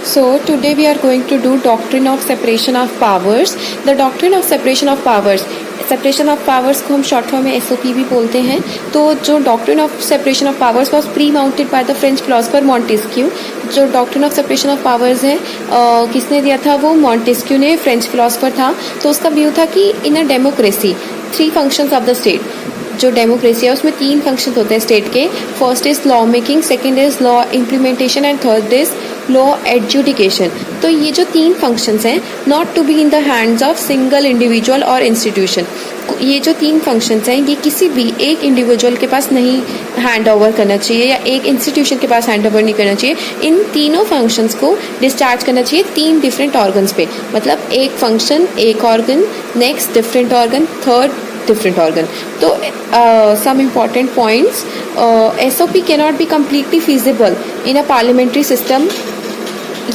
So today we are going to do doctrine of separation of powers. The doctrine of separation of powers. Separation of powers को हम short form में SOP भी बोलते हैं. तो जो doctrine of separation of powers was propounded by the French philosopher Montesquieu. जो doctrine of separation of powers है किसने दिया था? वो मॉन्टेस्क्यू ने, फ्रेंच फिलोसफर था. तो उसका व्यू था कि in a democracy 3 functions of the state. जो डेमोक्रेसी है उसमें 3 फंक्शन होते हैं स्टेट के. First is law making, second is law implementation and third is law adjudication. तो ये जो 3 फंक्शंस हैं, not to be in the hands of single individual और इंस्टीट्यूशन. ये जो 3 फंक्शंस हैं ये किसी भी एक इंडिविजुअल के पास नहीं हैंड ओवर करना चाहिए या एक इंस्टीट्यूशन के पास हैंड ओवर नहीं करना चाहिए. इन तीनों फंक्शंस को डिस्चार्ज करना चाहिए 3 डिफरेंट ऑर्गन्स पे. मतलब एक फंक्शन एक organ, next different organ, third different organ. So some important points. SOP cannot be completely feasible in a parliamentary system.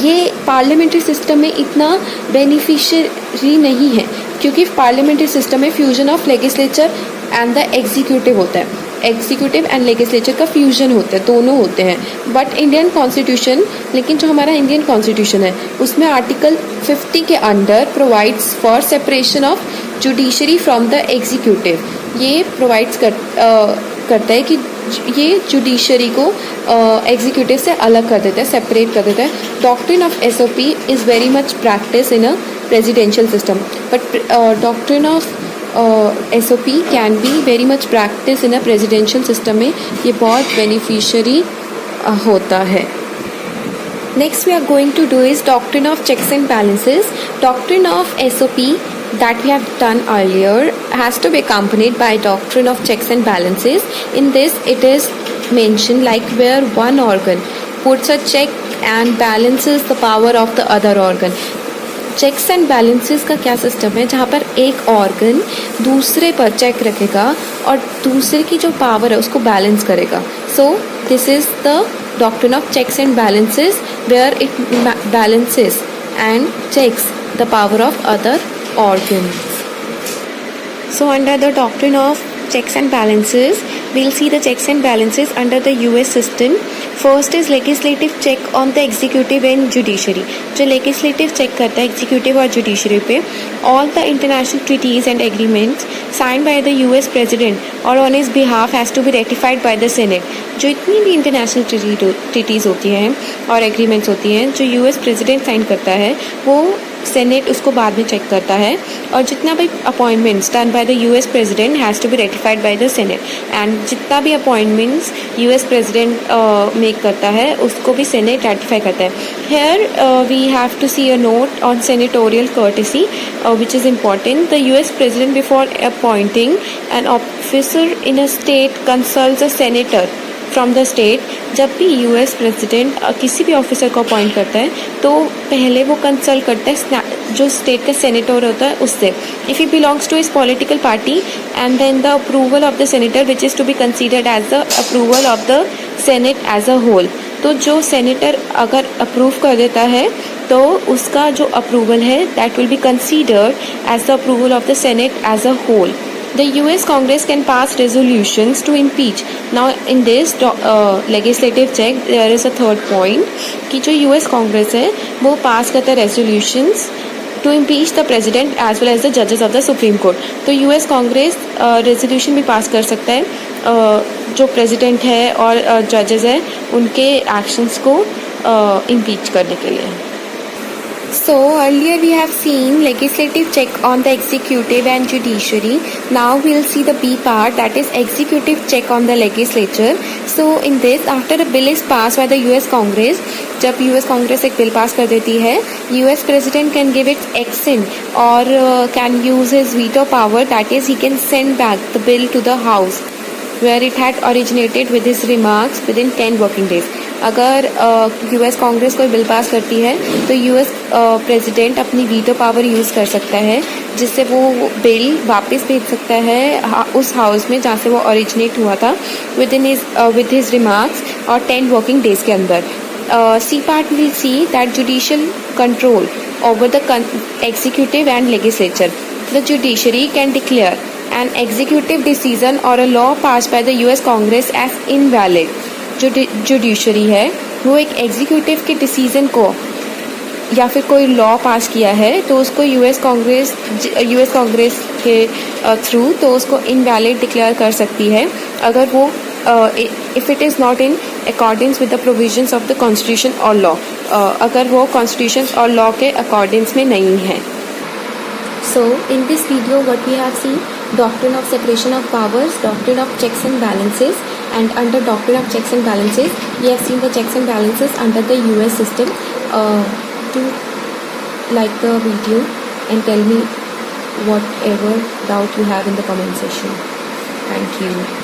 ये पार्लियामेंट्री सिस्टम में इतना बेनिफिशियरी नहीं है क्योंकि पार्लियामेंट्री सिस्टम में fusion of legislature and the executive होता है. Executive and legislature का फ्यूजन होता है, दोनों होते हैं. बट इंडियन कॉन्स्टिट्यूशन, लेकिन जो हमारा इंडियन कॉन्स्टिट्यूशन है उसमें आर्टिकल 50 के under provides for separation of judiciary from the executive. ये प्रोवाइड्स करता है कि ये जुडिशरी को एग्जीक्यूटिव से अलग कर देता है, सेपरेट कर देता है. Doctrine of SOP is very much practice in a presidential system, but doctrine of SOP can be very much practice in a presidential system में ये बहुत बेनिफिशियरी होता है. Next we are going to do is doctrine of checks and balances. Doctrine of SOP that we have done earlier has to be accompanied by doctrine of checks and balances. In this it is mentioned like where one organ puts a check and balances the power of the other organ. Checks and balances का क्या system है जहाँ पर एक organ दूसरे पर check रखेगा और दूसरे की जो पावर है उसको बैलेंस करेगा. So this is the doctrine of checks and balances where it balances and checks the power of other organs. So under the doctrine of checks and balances, we'll see the checks and balances under the US system. First is legislative check on the executive and judiciary. जो legislative check करता है executive और judiciary पे, all the international treaties and agreements signed by the US president or on his behalf has to be ratified by the Senate. जो इतनी भी international treaties होती हैं और agreements होती हैं जो US president साइन करता है वो सेनेट उसको बाद में चेक करता है. और जितना भी appointments done by the US president has to be ratified by the Senate. And जितना भी अपॉइंटमेंट्स यूएस प्रेसिडेंट मेक करता है उसको भी सेनेट रेटिफाई करता है. Here we have to see a note on senatorial courtesy which is important. The US president before appointing an officer in a state consults a senator from the state. जब भी US president किसी भी officer को appoint करता है तो पहले वो कंसल्ट करता है जो स्टेट का सेनेटर होता है उससे. If he belongs to his political party and then the approval of the senator which is to be considered as the approval of the Senate as a whole. तो जो senator अगर approve कर देता है तो उसका जो अप्रूवल है that will be considered as the approval of the Senate as a whole. The US Congress can pass resolutions to impeach. Now in this legislative check there is a third point कि जो US Congress है वो पास करता है resolutions to impeach the president as well as the judges of the Supreme Court. तो US Congress resolution भी पास कर सकता है जो president है और judges है उनके actions को impeach करने के लिए. So earlier we have seen legislative check on the executive and judiciary. Now we'll see the B part, that is executive check on the legislature. So in this, after a bill is passed by the US Congress, जब US Congress एक bill pass कर देती है, US President can give its assent or can use his veto power, that is he can send back the bill to the House where it had originated with his remarks within 10 working days. अगर US Congress कोई bill pass करती है तो US president अपनी veto power use कर सकता है जिससे वो बिल वापस भेज सकता है उस हाउस में जहाँ से वो ओरिजिनेट हुआ था विद हिज रिमार्क्स और 10 वर्किंग डेज के अंदर. C part will see that judicial control over the executive and legislature. The judiciary can declare an executive decision or a law passed by the US Congress as invalid. जो judiciary है वो एक executive के decision को या फिर कोई law पास किया है तो उसको यूएस कांग्रेस के थ्रू तो उसको इनवैलिड डिक्लेयर कर सकती है अगर वो if it is not in according with the provisions of the constitution और लॉ, अगर वो कॉन्स्टिट्यूशन और लॉ के अकॉर्डिंग्स में नहीं है. So in this video what we have seen doctrine of separation of powers, doctrine of checks and balances, and under doctrine of checks and balances we have seen the checks and balances under the US system. Do like the video and tell me whatever doubt you have in the comment section. Thank you.